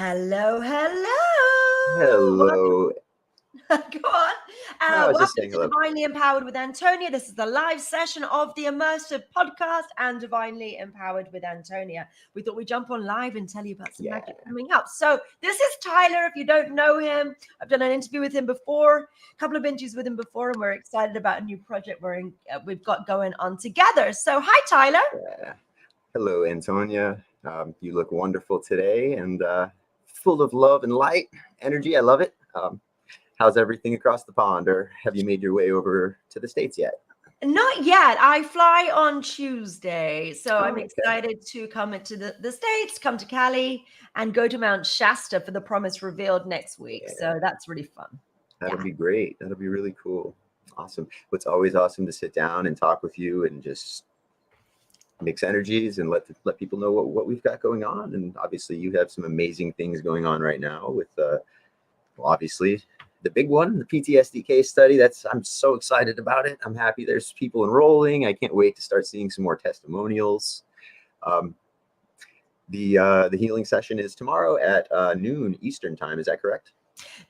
Hello, hello. Hello. Go on. I was just Welcome saying to hello. Divinely Empowered with Antonia. This is the live session of the immersive podcast and Divinely Empowered with Antonia. We thought we'd jump on live and tell you about some Yeah. magic coming up. So this is Tyler. If you don't know him, I've done an interview with him before, a couple of interviews with him before, and we're excited about a new project we've got going on together. So hi, Tyler. Hello, Antonia. You look wonderful today and full of love and light, energy. I love it. How's everything across the pond, or have you made your way over to the States yet? Not yet. I fly on Tuesday. So I'm Oh, okay. excited to come into the States, come to Cali, and go to Mount Shasta for the Promise Revealed next week. Yeah, So that's really fun. that'll Yeah. be great. That'll be really cool. Awesome. It's always awesome to sit down and talk with you and just mix energies and let people know what we've got going on. And obviously, you have some amazing things going on right now with well, obviously the big one, the PTSD case study. I'm so excited about it. I'm happy there's people enrolling. I can't wait to start seeing some more testimonials. Um, the healing session is tomorrow at noon Eastern time. Is that correct?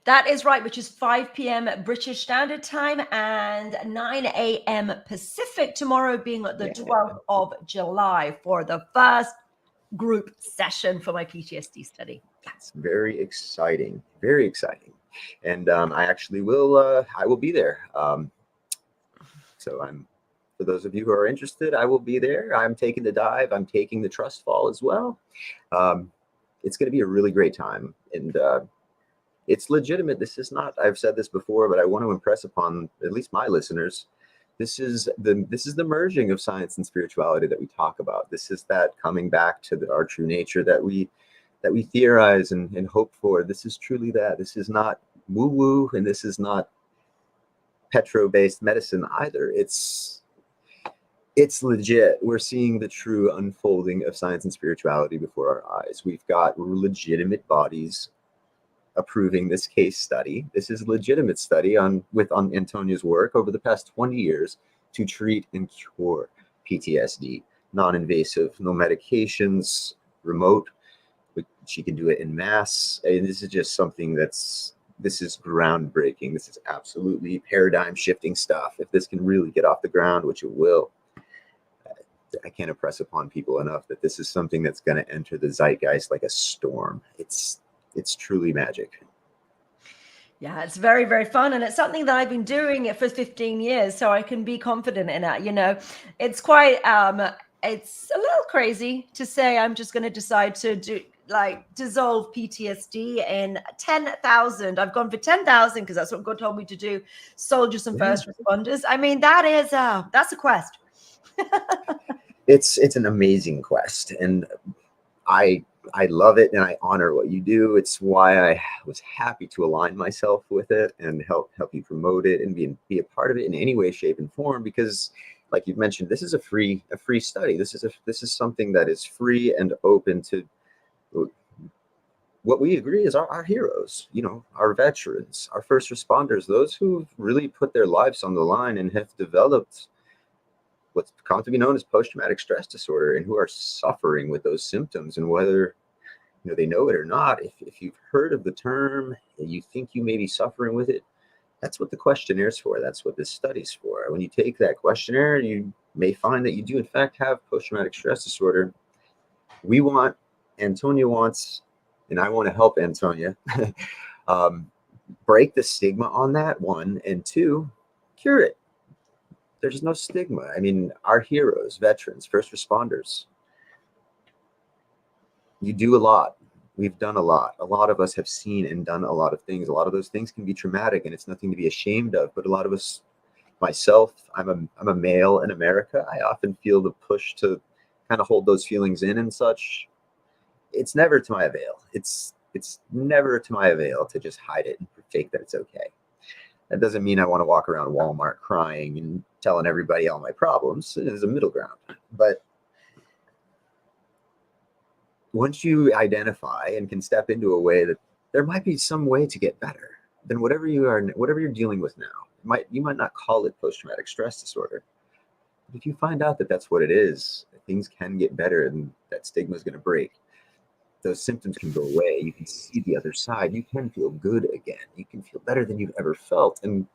That is right, which is 5 p.m. British Standard Time and 9 a.m. Pacific, tomorrow being the Yeah, 12th of July for the first group session for my PTSD study. it's very exciting. Very exciting. And I actually will be there. So for those of you who are interested, I will be there. I'm taking the dive. I'm taking the trust fall as well. Um, it's going to be a really great time, and it's legitimate. This is not. I've said this before, but I want to impress upon at least my listeners. This is the merging of science and spirituality that we talk about. This is that coming back to our true nature that we theorize and hope for. This is truly that. This is not woo woo, and this is not petro-based medicine either. It's legit. We're seeing the true unfolding of science and spirituality before our eyes. We've got legitimate bodies approving this case study. This is a legitimate study on Antonia's work over the past 20 years to treat and cure PTSD. Non-invasive, no medications, remote. She can do it in mass. And this is just something this is groundbreaking. This is absolutely paradigm shifting stuff. If this can really get off the ground, which it will, I can't impress upon people enough that this is something that's going to enter the zeitgeist like a storm. It's truly magic. Yeah, it's very, very fun. And it's something that I've been doing it for 15 years. So I can be confident in it. It's quite, it's a little crazy to say I'm just going to decide to dissolve PTSD in 10,000. I've gone for 10,000 because that's what God told me to do. Soldiers and first responders. I mean, that's a quest. It's an amazing quest, and I love it, and I honor what you do. It's why I was happy to align myself with it and help you promote it and be a part of it in any way, shape, and form. Because, like you've mentioned, this is a free study. This is something that is free and open to what we agree is our heroes. Our veterans, our first responders, those who've really put their lives on the line and have developed what's come to be known as post-traumatic stress disorder, and who are suffering with those symptoms. And whether they know it or not, if you've heard of the term and you think you may be suffering with it, that's what the questionnaire is for. That's what this study's for. When you take that questionnaire, you may find that you do in fact have post-traumatic stress disorder. Antonia wants, and I want to help Antonia break the stigma on that, one, and two, cure it. There's no stigma. I mean, our heroes, veterans, first responders, you do a lot. We've done a lot. A lot of us have seen and done a lot of things. A lot of those things can be traumatic, and it's nothing to be ashamed of. But a lot of us, myself, I'm a male in America. I often feel the push to kind of hold those feelings in and such. It's never to my avail. It's never to my avail to just hide it and fake that it's okay. That doesn't mean I want to walk around Walmart crying and telling everybody all my problems. There's a middle ground. But once you identify and can step into a way that there might be some way to get better, then whatever you're dealing with now, you might not call it post-traumatic stress disorder. But if you find out that that's what it is, things can get better and that stigma is going to break. those symptoms can go away. You can see the other side. You can feel good again. You can feel better than you've ever felt. And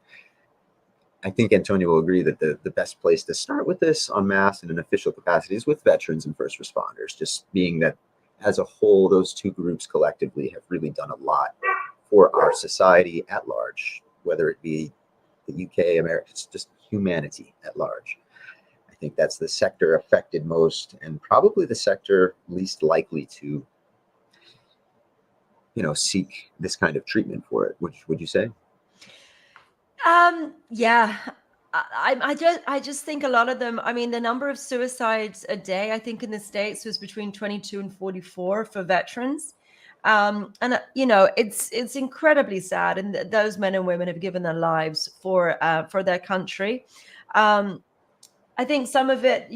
I think Antonia will agree that the best place to start with this en masse in an official capacity is with veterans and first responders, just being that as a whole, those two groups collectively have really done a lot for our society at large, whether it be the UK, America, it's just humanity at large. I think that's the sector affected most, and probably the sector least likely to, seek this kind of treatment for it. Would you say? Yeah. I just think a lot of them, I mean, the number of suicides a day, I think in the States was between 22 and 44 for veterans. And it's incredibly sad. And those men and women have given their lives for their country. I think some of it,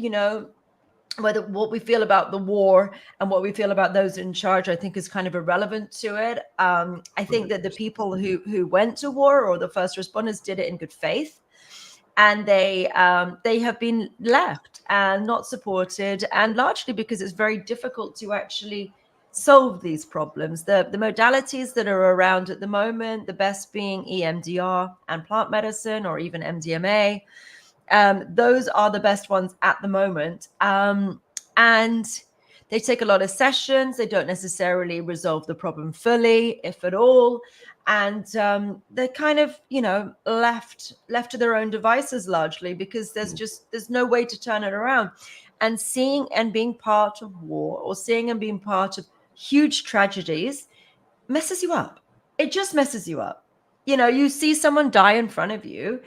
whether what we feel about the war and what we feel about those in charge, I think is kind of irrelevant to it. I think that the people who went to war or the first responders did it in good faith, and they have been left and not supported, and largely because it's very difficult to actually solve these problems. The modalities that are around at the moment, the best being EMDR and plant medicine, or even MDMA. Those are the best ones at the moment. And they take a lot of sessions. They don't necessarily resolve the problem fully, if at all. And they're kind of, left to their own devices largely, because there's no way to turn it around. And seeing and being part of war, or seeing and being part of huge tragedies, messes you up. It just messes you up. You see someone die in front of you,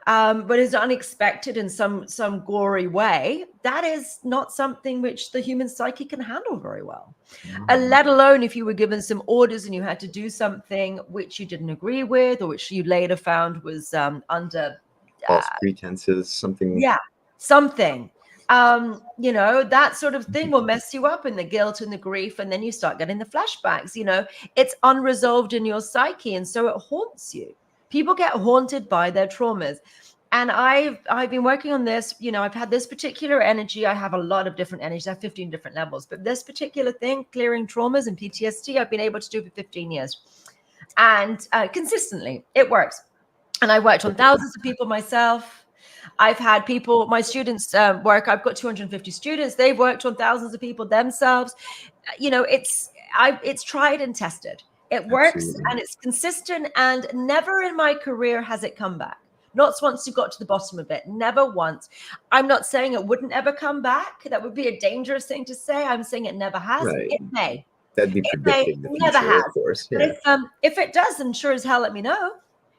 but it's unexpected in some gory way. That is not something which the human psyche can handle very well. Let alone if you were given some orders and you had to do something which you didn't agree with, or which you later found was under false pretenses, something. Yeah, something. That sort of thing will mess you up in the guilt and the grief, and then you start getting the flashbacks. It's unresolved in your psyche, and so it haunts you. People get haunted by their traumas. And I've been working on this. I've had this particular energy. I have a lot of different energies. I have 15 different levels, but this particular thing, clearing traumas and PTSD, I've been able to do for 15 years, and consistently it works. And I worked on thousands of people myself. I've had people, my students work. I've got 250 students. They've worked on thousands of people themselves. It's tried and tested. It works. Absolutely. And it's consistent. And never in my career has it come back. Not once you got to the bottom of it. Never once. I'm not saying it wouldn't ever come back. That would be a dangerous thing to say. I'm saying it never has. Right. It may. That'd be predicting the future, never has. Of course. Yeah. But if it does, then sure as hell let me know.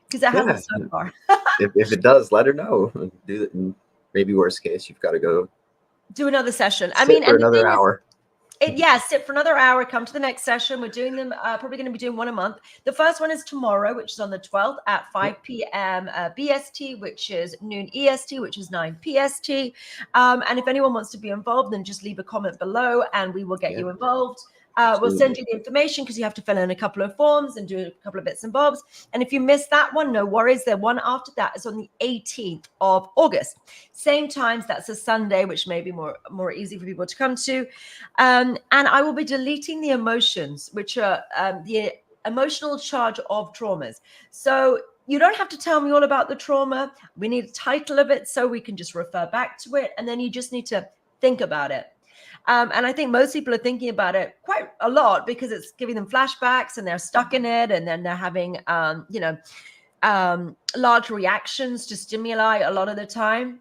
Because it hasn't so far. if it does, let her know. Do it. And maybe worst case, you've got to go do another session. For another hour. Sit for another hour. Come to the next session. We're doing them. Probably going to be doing one a month. The first one is tomorrow, which is on the 12th at 5 p.m. BST, which is noon EST, which is 9 PST. And if anyone wants to be involved, then just leave a comment below, and we will get you involved. We'll send you the information, because you have to fill in a couple of forms and do a couple of bits and bobs. And if you miss that one, no worries. The one after that is on the 18th of August. Same times. That's a Sunday, which may be more easy for people to come to. And I will be deleting the emotions, which are the emotional charge of traumas. So you don't have to tell me all about the trauma. We need a title of it so we can just refer back to it. And then you just need to think about it. And I think most people are thinking about it quite a lot, because it's giving them flashbacks, and they're stuck in it, and then they're having, large reactions to stimuli a lot of the time.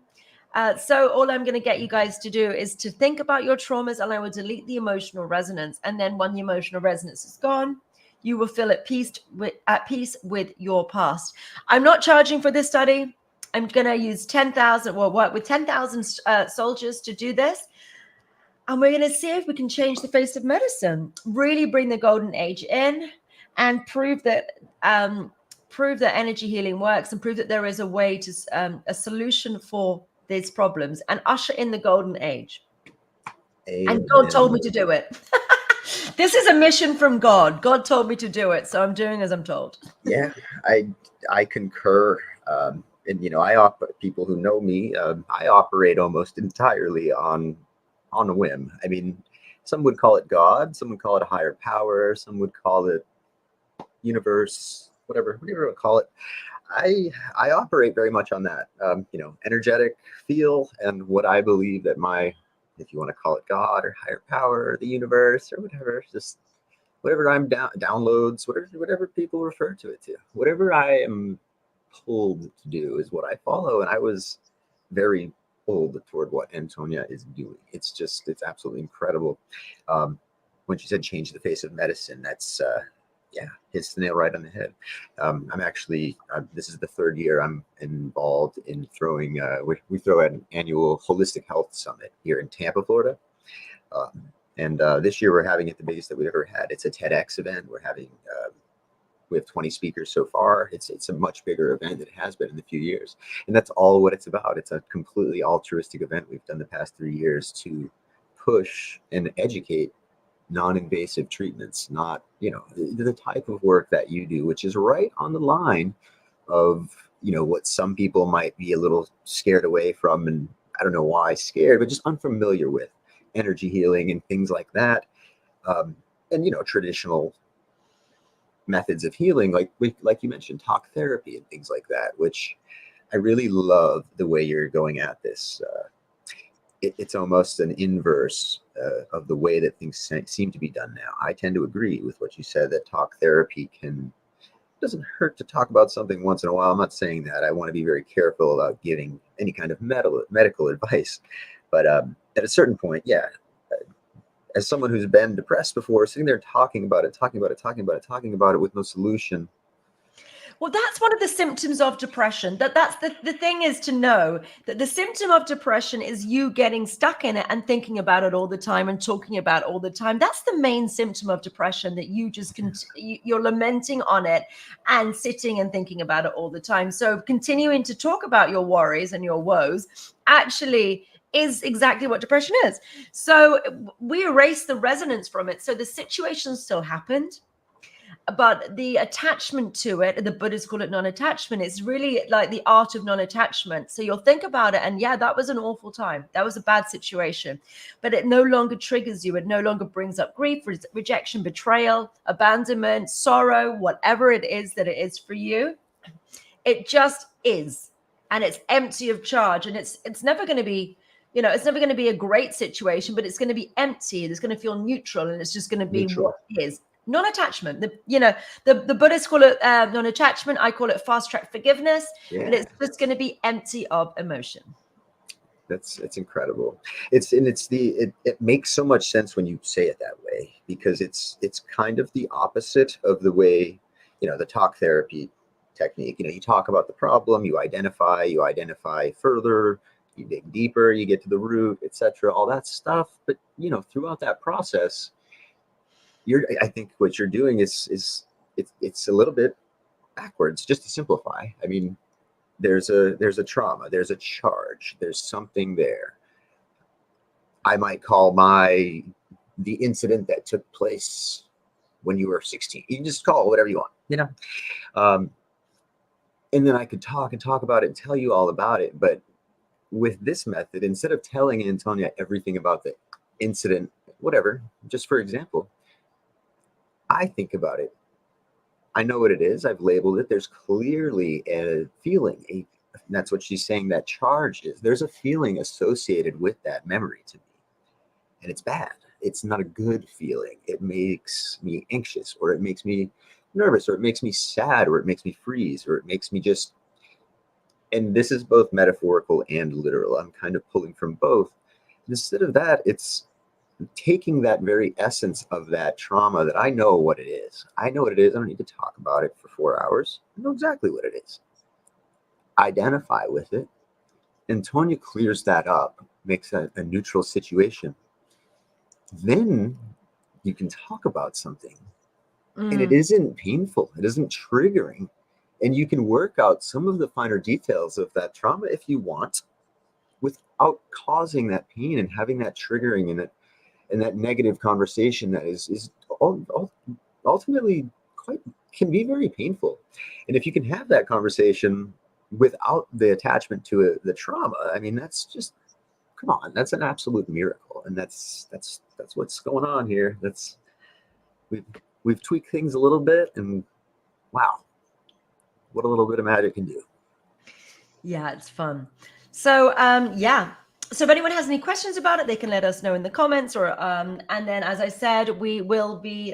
So all I'm going to get you guys to do is to think about your traumas, and I will delete the emotional resonance. And then when the emotional resonance is gone, you will feel at peace with your past. I'm not charging for this study. I'm going to use 10,000, work with 10,000 soldiers to do this. And we're going to see if we can change the face of medicine, really bring the golden age in, and prove that energy healing works, and prove that there is a way to a solution for these problems, and usher in the golden age. Amen. And God told me to do it. This is a mission from God. God told me to do it, so I'm doing as I'm told. Yeah, I concur. And people who know me, I operate almost entirely on a whim. I mean, Some would call it God, some would call it a higher power, some would call it universe, whatever you want to call it. I operate very much on that, energetic feel, and what I believe that if you want to call it God or higher power or the universe or whatever, just whatever I'm downloads, whatever people refer to it to, whatever I am pulled to do is what I follow. And I was very pulled toward what Antonia is doing. It's absolutely incredible. When she said change the face of medicine, that's hits the nail right on the head. I'm actually, this is the third year I'm involved in throwing, we throw an annual holistic health summit here in Tampa, Florida. And this year we're having it the biggest that we've ever had. It's a TEDx event. We have 20 speakers so far. It's a much bigger event than it has been in a few years. And that's all what it's about. It's a completely altruistic event we've done the past 3 years to push and educate non-invasive treatments, not, the type of work that you do, which is right on the line of, what some people might be a little scared away from. And I don't know why scared, but just unfamiliar with energy healing and things like that. And, traditional methods of healing, like you mentioned, talk therapy and things like that, which I really love the way you're going at this. It's almost an inverse of the way that things seem to be done now. I tend to agree with what you said, that talk therapy doesn't hurt to talk about something once in a while. I'm not saying that. I want to be very careful about giving any kind of medical advice. But at a certain point, as someone who's been depressed before, sitting there talking about it with no solution. Well, that's one of the symptoms of depression. That's the thing, is to know that the symptom of depression is you getting stuck in it and thinking about it all the time and talking about it all the time. That's the main symptom of depression, that you just you're lamenting on it and sitting and thinking about it all the time. So continuing to talk about your worries and your woes actually is exactly what depression is. So we erase the resonance from it. So the situation still happened, but the attachment to it, the Buddhists call it non-attachment. It's really like the art of non-attachment. So you'll think about it and that was an awful time. That was a bad situation, but it no longer triggers you. It no longer brings up grief, rejection, betrayal, abandonment, sorrow, whatever it is that it is for you. It just is. And it's empty of charge. And it's never going to be, it's never going to be a great situation, but it's going to be empty. It's going to feel neutral, and it's just going to be what it is. Non-attachment. The Buddhists call it non-attachment. I call it fast-track forgiveness. Yeah. But it's just going to be empty of emotion. It's incredible. It makes so much sense when you say it that way, because it's kind of the opposite of the way, the talk therapy technique. You talk about the problem, you identify further, you dig deeper, you get to the root, etc., all that stuff. But throughout that process, I think what you're doing is it's a little bit backwards. Just to simplify, I mean, there's a trauma, there's a charge, there's something there. I might call the incident that took place when you were 16. You can just call it whatever you want, and then I could talk about it and tell you all about it. But with this method, instead of telling Antonia everything about the incident, whatever, just for example, I think about it. I know what it is. I've labeled it. There's clearly a feeling. That's what she's saying, that charge is. There's a feeling associated with that memory to me. And it's bad. It's not a good feeling. It makes me anxious, or it makes me nervous, or it makes me sad, or it makes me freeze, or it makes me just, and this is both metaphorical and literal. I'm kind of pulling from both. Instead of that, it's taking that very essence of that trauma that I know what it is. I know what it is. I don't need to talk about it for 4 hours. I know exactly what it is. Identify with it. Antonia clears that up, makes a neutral situation. Then you can talk about something. And it isn't painful. It isn't triggering. And you can work out some of the finer details of that trauma if you want, without causing that pain and having that triggering and that negative conversation that is ultimately can be very painful. And if you can have that conversation without the attachment to the trauma, I mean, that's just, come on, that's an absolute miracle. And that's that's what's going on here. We've tweaked things a little bit, and wow, what a little bit of magic can do. Yeah, it's fun. So yeah. So if anyone has any questions about it, they can let us know in the comments, or and then, as I said, we will be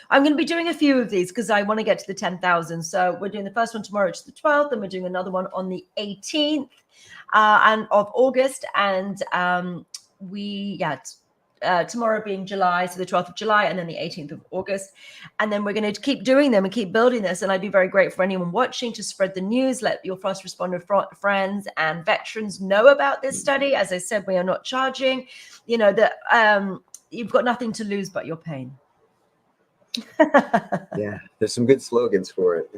I'm going to be doing a few of these because I want to get to the 10,000. So we're doing the first one tomorrow, which is the 12th, and we're doing another one on the 18th and of August. And tomorrow being July, so the 12th of July, and then the 18th of August. And then we're going to keep doing them and keep building this. And I'd be very grateful for anyone watching to spread the news, let your first responder friends and veterans know about this study. As I said, we are not charging, that you've got nothing to lose but your pain. Yeah, there's some good slogans for it.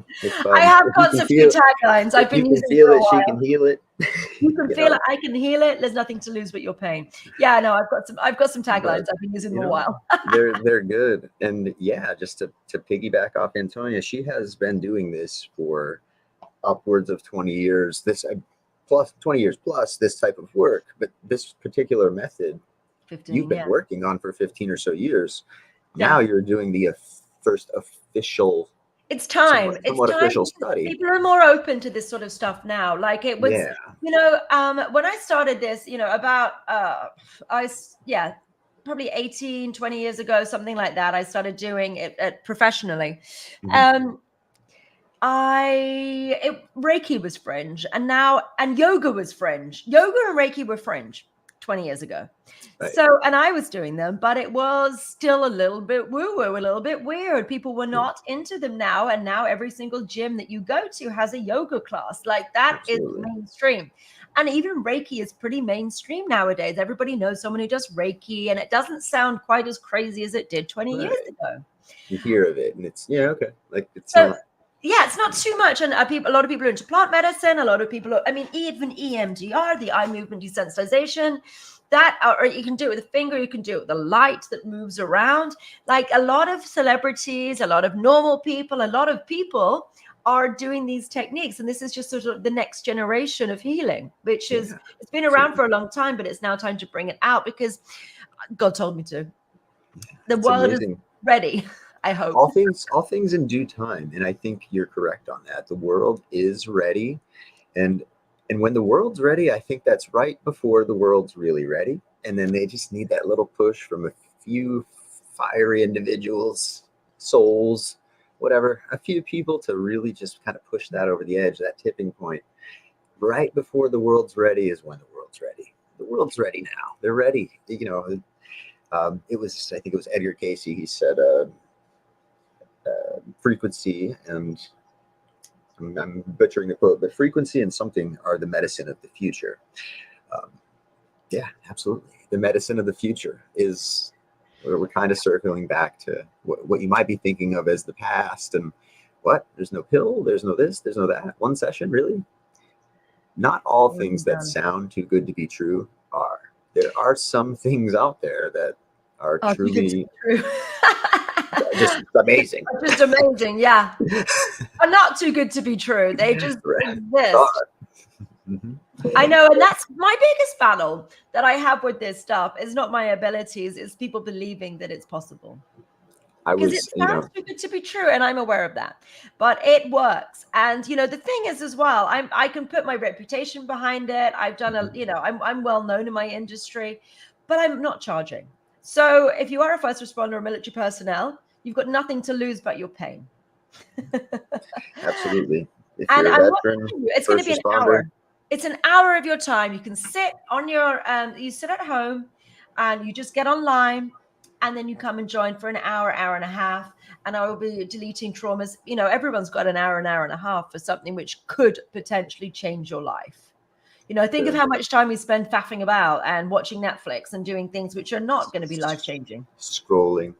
I have got some few taglines. I've been using feel it, she can heal it. You can feel it, I can heal it. There's nothing to lose but your pain. Yeah, no, I've got some taglines. I've been using them a while. they're good. And yeah, just to piggyback off Antonia, she has been doing this for upwards of 20 years. Plus 20 years plus this type of work, but this particular method 15, you've been working on for 15 or so years. Yeah. Now you're doing the first official. It's time. Somewhat it's time. Official study. People are more open to this sort of stuff now. Like it was, when I started this, about probably 18, 20 years ago, something like that. I started doing it professionally. Mm-hmm. Reiki was fringe, and yoga was fringe. Yoga and Reiki were fringe 20 years ago. Right. So, and I was doing them, but it was still a little bit woo-woo, a little bit weird. People were not into them now. And now every single gym that you go to has a yoga class. Like that is mainstream. And even Reiki is pretty mainstream nowadays. Everybody knows someone who does Reiki, and it doesn't sound quite as crazy as it did 20 years ago. You hear of it, and it's, okay. Like it's it's not too much. And a lot of people are into plant medicine. A lot of people even EMDR, the eye movement desensitization, or you can do it with a finger, you can do it with the light that moves around. Like a lot of celebrities, a lot of normal people, a lot of people are doing these techniques. And this is just sort of the next generation of healing, which is, it's been around for a long time, but it's now time to bring it out because God told me to. The world is ready. I hope. All things in due time. And I think you're correct on that. The world is ready. And when the world's ready, I think that's right before the world's really ready. And then they just need that little push from a few fiery individuals, souls, whatever, a few people to really just kind of push that over the edge, that tipping point. Right before the world's ready is when the world's ready. The world's ready now. They're ready. I think it was Edgar Cayce. He said, frequency and I'm butchering the quote, but frequency and something are the medicine of the future. Yeah, absolutely. The medicine of the future is where we're kind of circling back to what you might be thinking of as the past. And there's no pill, there's no this, there's no that. One session, really? Not all things that sound too good to be true are. There are some things out there that are truly true. Just amazing. Just amazing, yeah. Are not too good to be true. They just exist. Mm-hmm. I know, and that's my biggest battle that I have with this stuff is not my abilities, it's people believing that it's possible. Because it sounds too good to be true, and I'm aware of that. But it works. And the thing is as well, I can put my reputation behind it. I've done I'm well known in my industry, but I'm not charging. So if you are a first responder or military personnel, you've got nothing to lose but your pain. Absolutely. If and you're a veteran, it's going to be an hour. It's an hour of your time. You can sit on you sit at home and you just get online and then you come and join for an hour and a half. And I will be deleting traumas. Everyone's got an hour and a half for something which could potentially change your life. Think of how much time we spend faffing about and watching Netflix and doing things which are not going to be life-changing. Scrolling,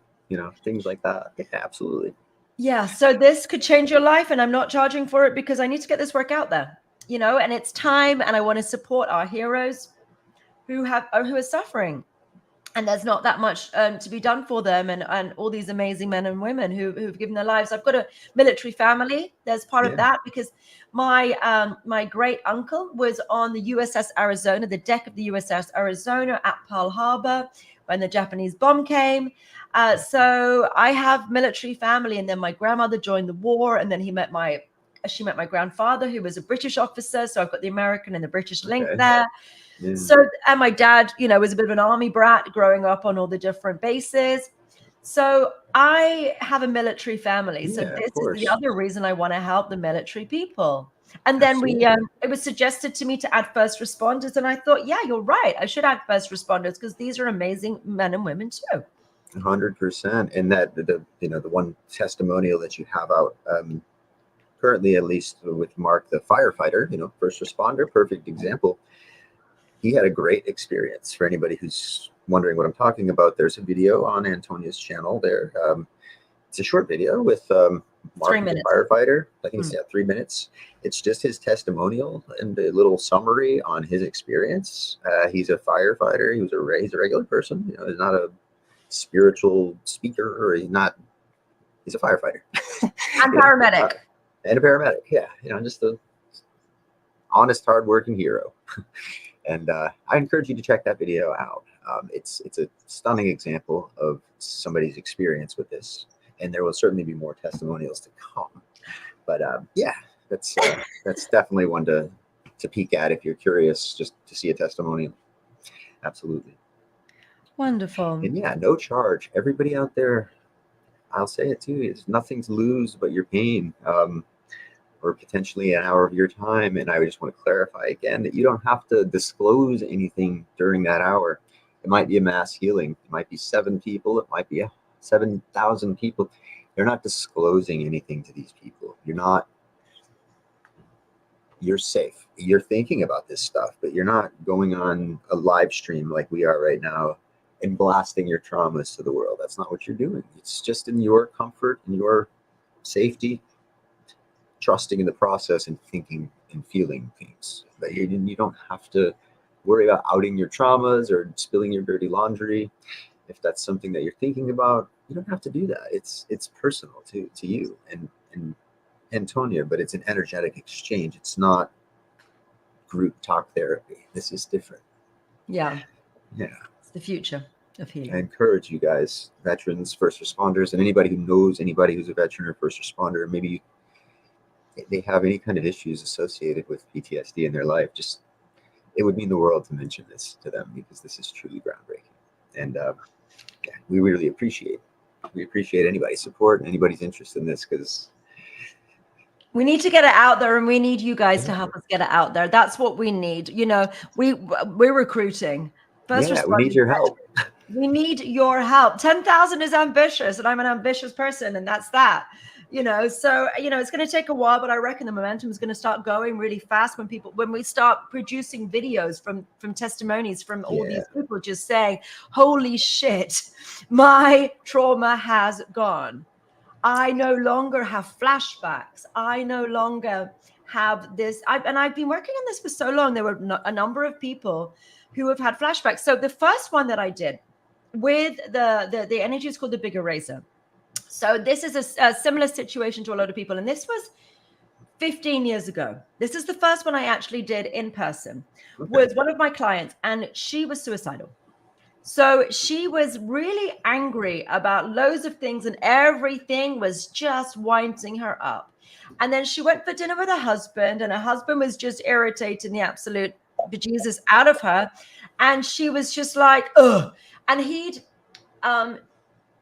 things like that. Yeah, absolutely. Yeah, so this could change your life, and I'm not charging for it because I need to get this work out there, and it's time, and I want to support our heroes who are suffering. and there's not that much to be done for them, and all these amazing men and women who've given their lives. I've got a military family. There's part of that because my great uncle was on the USS Arizona, the deck of the USS Arizona at Pearl Harbor when the Japanese bomb came. So I have military family, and then my grandmother joined the war, and then she met my grandfather, who was a British officer. So I've got the American and the British link there. Yeah. So, and my dad, was a bit of an army brat growing up on all the different bases. So I have a military family. So this is the other reason I want to help the military people. And then it was suggested to me to add first responders. And I thought, yeah, you're right. I should add first responders because these are amazing men and women too. 100%. And that the one testimonial that you have out currently, at least with Mark, the firefighter, first responder, perfect example. He had a great experience. For anybody who's wondering what I'm talking about, there's a video on Antonia's channel there. It's a short video with Mark, the firefighter. I think it's 3 minutes. It's just his testimonial and a little summary on his experience. He's a firefighter. He's a regular person. He's not a spiritual speaker, or he's a firefighter. And paramedic. And a paramedic, yeah. Just a honest, hardworking hero. And I encourage you to check that video out. It's a stunning example of somebody's experience with this, and there will certainly be more testimonials to come. But yeah, that's definitely one to peek at if you're curious, just to see a testimonial. Absolutely. Wonderful. And yeah, no charge. Everybody out there, I'll say it too, is nothing to lose but your pain. Or potentially an hour of your time. And I just want to clarify again that you don't have to disclose anything during that hour. It might be a mass healing. It might be 7 people. It might be 7,000 people. You're not disclosing anything to these people. You're safe. You're thinking about this stuff, but you're not going on a live stream like we are right now and blasting your traumas to the world. That's not what you're doing. It's just in your comfort and your safety, trusting in the process and thinking and feeling things. But you don't have to worry about outing your traumas or spilling your dirty laundry. If that's something that you're thinking about, you don't have to do that. It's personal to you and Antonia, but it's an energetic exchange. It's not group talk therapy. This is different. Yeah. Yeah. It's the future of healing. I encourage you guys, veterans, first responders, and anybody who knows anybody who's a veteran or first responder, maybe they have any kind of issues associated with PTSD in their life, it would mean the world to mention this to them, because this is truly groundbreaking. And yeah, we really appreciate anybody's support and anybody's interest in this, because we need to get it out there, and we need you guys to help us get it out there. That's what we need. We're recruiting. We need your help. We need your help. 10,000 is ambitious, and I'm an ambitious person, and that's that. So it's going to take a while, but I reckon the momentum is going to start going really fast when we start producing videos from testimonies from all these people just saying, holy shit, my trauma has gone. I no longer have flashbacks. I no longer have this. I've been working on this for so long. There were a number of people who have had flashbacks. So the first one that I did with the energy is called the big eraser. So this is a similar situation to a lot of people. And this was 15 years ago. This is the first one I actually did in person. Was one of my clients, and she was suicidal. So she was really angry about loads of things, and everything was just winding her up. And then she went for dinner with her husband, and her husband was just irritating the absolute bejesus out of her. And she was just like, ugh. And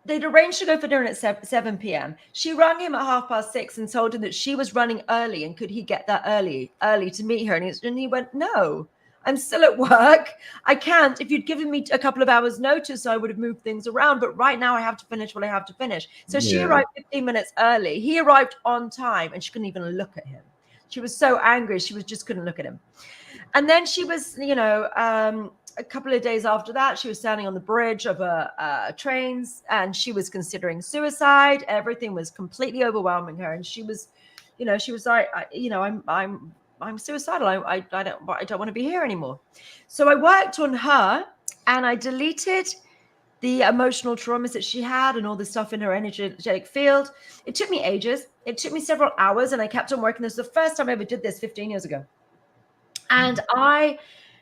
they'd arranged to go for dinner at 7 p.m. She rang him at 6:30 and told him that she was running early, and could he get that early to meet her? And he went, no, I'm still at work. I can't. If you'd given me a couple of hours notice, I would have moved things around. But right now I have to finish what I have to finish. So she arrived 15 minutes early. He arrived on time, and she couldn't even look at him. She was so angry. She just couldn't look at him. And then she was, a couple of days after that, she was standing on the bridge of a trains, and she was considering suicide. Everything was completely overwhelming her, and she was like, I'm suicidal. I don't want to be here anymore. So I worked on her, and I deleted the emotional traumas that she had and all the stuff in her energetic field. It took me ages. It took me several hours, and I kept on working. This was the first time I ever did this 15 years ago. And I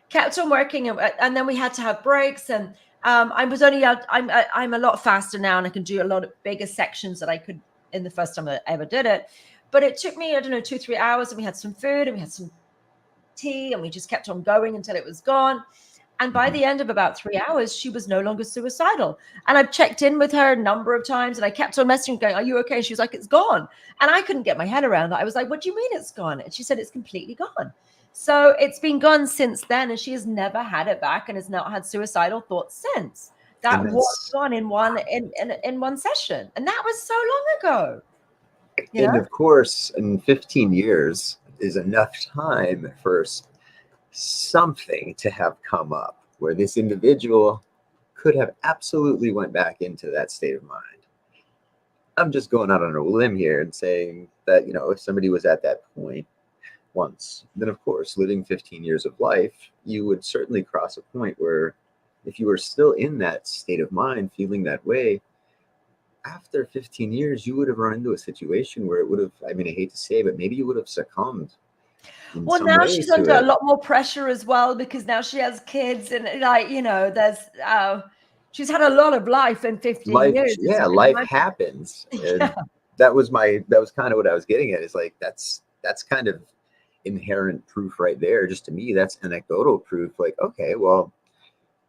kept on working, and then we had to have breaks. And I was only I'm a lot faster now, and I can do a lot of bigger sections that I could in the first time I ever did it. But it took me, I don't know, 2-3 hours, and we had some food and we had some tea, and we just kept on going until it was gone. And by the end of about 3 hours, she was no longer suicidal. And I've checked in with her a number of times, and I kept on messaging going, are you okay? And she was like, it's gone. And I couldn't get my head around that. I was like, what do you mean it's gone? And she said, it's completely gone. So it's been gone since then, and she has never had it back and has not had suicidal thoughts since. That was gone in one session. And that was so long ago. And of course, in 15 years is enough time for something to have come up where this individual could have absolutely went back into that state of mind. I'm just going out on a limb here and saying that, if somebody was at that point once, then of course, living 15 years of life, you would certainly cross a point where if you were still in that state of mind, feeling that way, after 15 years, you would have run into a situation where it would have, I hate to say, but maybe you would have succumbed. Well, now she's under a lot more pressure as well, because now she has kids, and there's she's had a lot of life in 15 years. Yeah, life happens. And that was kind of what I was getting at, is like that's kind of inherent proof right there. Just to me, that's anecdotal proof. Like, okay, well,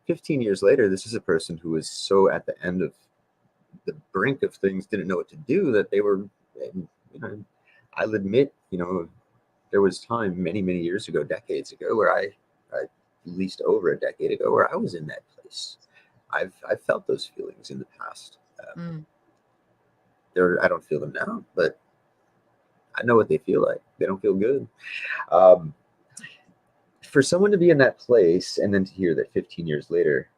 15 years later, this is a person who was so at the end of the brink of things, didn't know what to do, that they were, I'll admit, there was time many years ago, decades ago, where I at least over a decade ago, where I was in that place. I've felt those feelings in the past. I don't feel them now, but I know what they feel like. They don't feel good. For someone to be in that place and then to hear that 15 years later,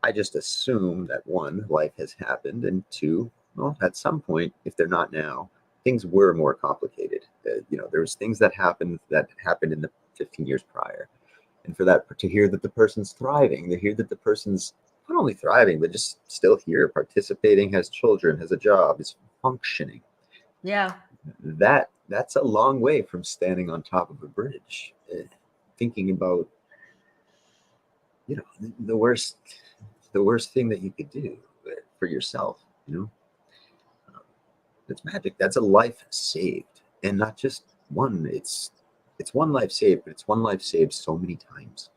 I just assume that one, life has happened, and two, well, at some point, if they're not now, things were more complicated. There was things that happened in the 15 years prior. And for that, to hear that the person's thriving, to hear that the person's not only thriving, but just still here, participating, has children, has a job, is functioning. Yeah. That's a long way from standing on top of a bridge, thinking about, the worst thing that you could do for yourself. It's magic. That's a life saved, and not just one. It's one life saved, but it's one life saved so many times.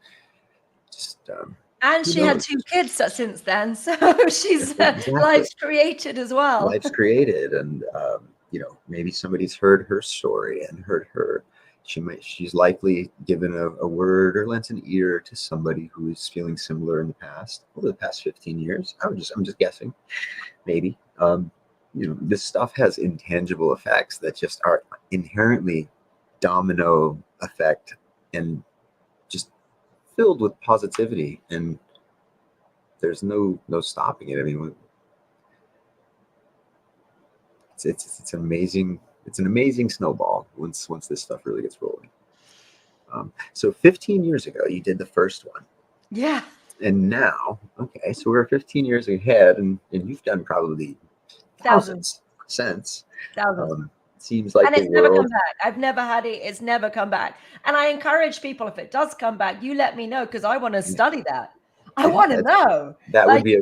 And she had 2 kids since then, so she's life's created as well. Life's created, and maybe somebody's heard her story and heard her. She's likely given a word or lent an ear to somebody who is feeling similar in the past, over the past 15 years. I'm just guessing, maybe. This stuff has intangible effects that just are inherently domino effect and just filled with positivity, and there's no stopping it. It's amazing. It's an amazing snowball once this stuff really gets rolling. So 15 years ago, you did the first one. Yeah. And now, okay, so we're 15 years ahead, and you've done probably thousands since. Thousands. Seems like, and it's never come back. I've never had it. It's never come back. And I encourage people, if it does come back, you let me know, because I want to study that. I want to know. That would be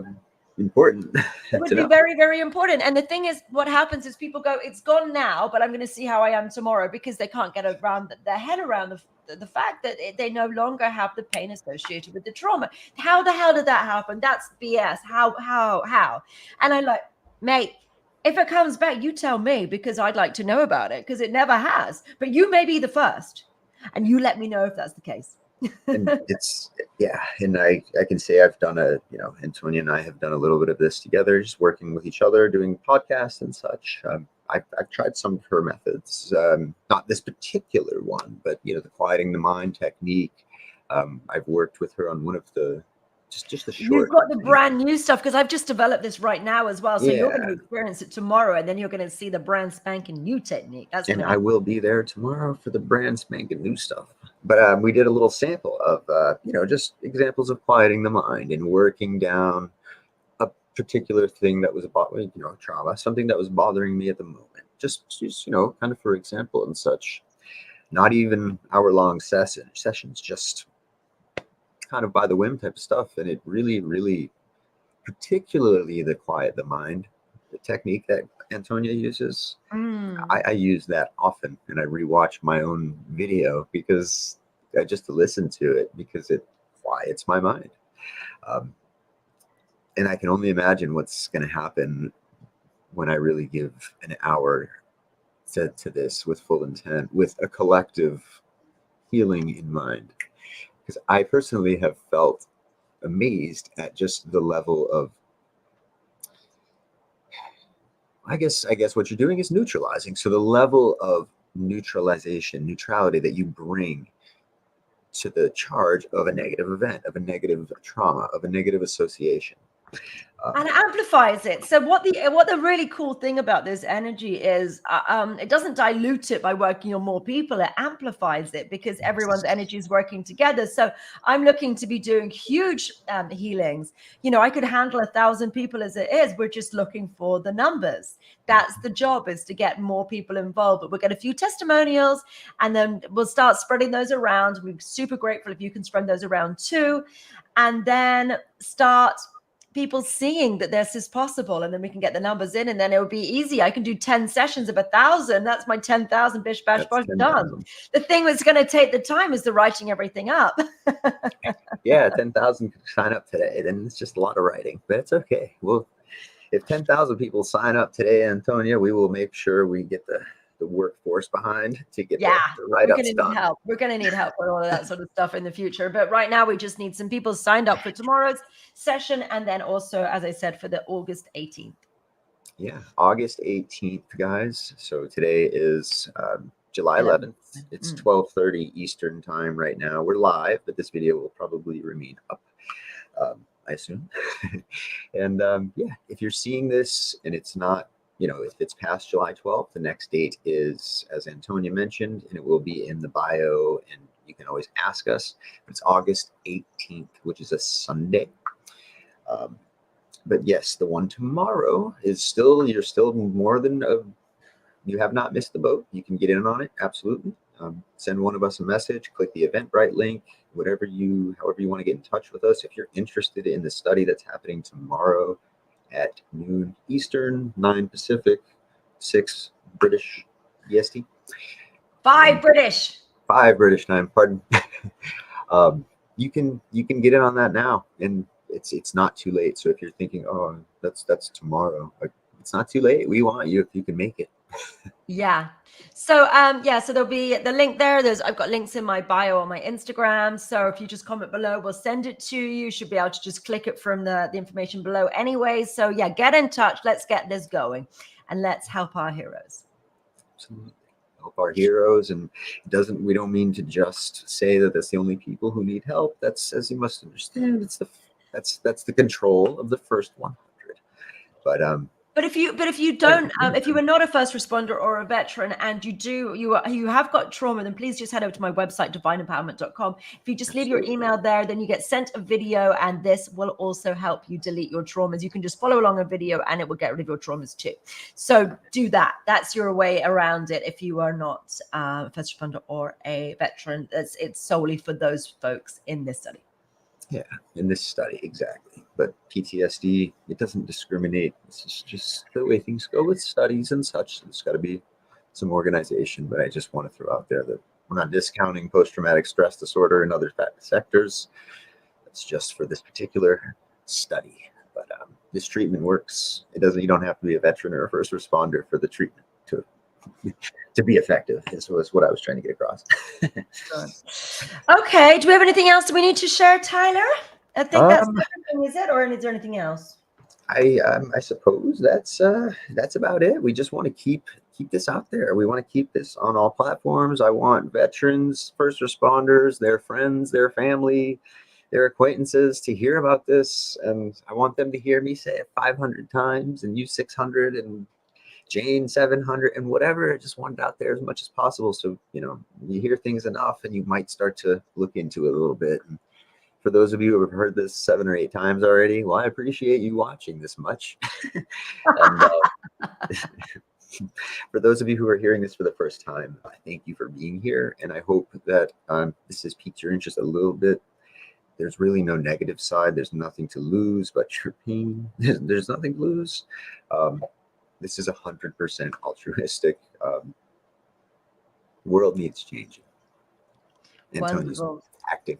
important. It would be very, very important. And the thing is, what happens is people go, it's gone now, but I'm going to see how I am tomorrow, because they can't get around their head around the fact that they no longer have the pain associated with the trauma. How the hell did that happen? That's BS. How? And I'm like, mate, if it comes back, you tell me, because I'd like to know about it, because it never has. But you may be the first, and you let me know if that's the case. And and I can say I've done Antonia and I have done a little bit of this together, just working with each other, doing podcasts and such. I've tried some of her methods, not this particular one, but the quieting the mind technique. I've worked with her on one of the just the short. You've got the brand new stuff, because I've just developed this right now as well. So you're going to experience it tomorrow, and then you're going to see the brand spanking new technique. I will be there tomorrow for the brand spanking new stuff. But we did a little sample of just examples of quieting the mind and working down a particular thing that was about, trauma, something that was bothering me at the moment. Just kind of for example and such. Not even hour-long sessions, just kind of by the whim type of stuff. And it really, really, particularly the quiet the mind, the technique that Antonia uses, I use that often, and I rewatch my own video because just to listen to it because it quiets my mind. And I can only imagine what's going to happen when I really give an hour to this with full intent, with a collective healing in mind. Because I personally have felt amazed at just the level of, I guess what you're doing is neutralizing. So the level of neutrality that you bring to the charge of a negative event, of a negative trauma, of a negative association. And it amplifies it. So what the really cool thing about this energy is, it doesn't dilute it by working on more people. It amplifies it because everyone's energy is working together. So I'm looking to be doing huge healings. I could handle 1,000 people as it is. We're just looking for the numbers. That's the job, is to get more people involved. But we'll get a few testimonials, and then we'll start spreading those around. We're super grateful if you can spread those around too, and then start people seeing that this is possible, and then we can get the numbers in, and then it will be easy. I can do 10 sessions of 1,000. That's my 10,000 bish bash bosh done. The thing that's going to take the time is the writing everything up. Yeah, 10,000 sign up today, then it's just a lot of writing, but it's okay. Well, if 10,000 people sign up today, Antonia, we will make sure we get the workforce behind to get the write-ups done. Help. We're going to need help with all of that sort of stuff in the future. But right now, we just need some people signed up for tomorrow's session, and then also, as I said, for the August 18th. Yeah, August 18th, guys. So today is July 11th. It's 12:30 Eastern time right now. We're live, but this video will probably remain up, I assume. And yeah, if you're seeing this and it's not, if it's past July 12th, the next date is, as Antonia mentioned, and it will be in the bio, and you can always ask us. It's August 18th, which is a Sunday. But yes, the one tomorrow is you're still more than, you have not missed the boat. You can get in on it, absolutely. Send one of us a message, click the Eventbrite link, however you want to get in touch with us. If you're interested in the study that's happening tomorrow at noon Eastern, 9 Pacific, 6 British EST. 5 British. 5 British time, pardon. You can get in on that now, and it's not too late. So if you're thinking, oh, that's tomorrow, it's not too late. We want you if you can make it. Yeah. So so there'll be the link there. I've got links in my bio on my Instagram. So if you just comment below, we'll send it to you. You should be able to just click it from the information below anyway. So yeah, get in touch. Let's get this going, and let's help our heroes. Absolutely. Help our heroes. And we don't mean to just say that that's the only people who need help. That's, as you must understand, that's the control of the first 100. But if you don't, if you are not a first responder or a veteran, and you have got trauma, then please just head over to my website, divineempowerment.com. If you just leave your email there, then you get sent a video, and this will also help you delete your traumas. You can just follow along a video, and it will get rid of your traumas too. So do that. That's your way around it. If you are not a first responder or a veteran, it's solely for those folks in this study. Yeah, in this study, exactly. But PTSD, it doesn't discriminate. It's just the way things go with studies and such. There's got to be some organization, but I just want to throw out there that we're not discounting post-traumatic stress disorder and other sectors. It's just for this particular study. But this treatment works. You don't have to be a veteran or a first responder for the treatment to be effective, is what I was trying to get across. Okay. Do we have anything else we need to share, Tyler? I think that's everything, is it? Or is there anything else? I suppose that's about it. We just want to keep this out there. We want to keep this on all platforms. I want veterans, first responders, their friends, their family, their acquaintances to hear about this, and I want them to hear me say it 500 times, and you 600, and Jane 700, and whatever. I just want it out there as much as possible. So, you hear things enough and you might start to look into it a little bit. And For those of you who have heard this 7 or 8 times already, well, I appreciate you watching this much. And for those of you who are hearing this for the first time, I thank you for being here, and I hope that this has piqued your interest a little bit. There's really no negative side. There's nothing to lose but your pain. There's nothing to lose. This is 100% altruistic. The world needs changing. Antonia's acting.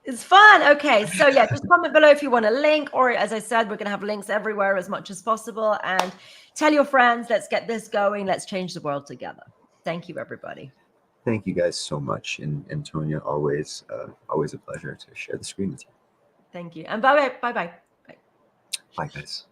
It's fun. Okay, so yeah, just comment below if you want a link, or as I said, we're going to have links everywhere as much as possible. And tell your friends, let's get this going. Let's change the world together. Thank you, everybody. Thank you guys so much. And Antonia, always a pleasure to share the screen with you. Thank you. And bye-bye. Bye-bye. Bye, guys.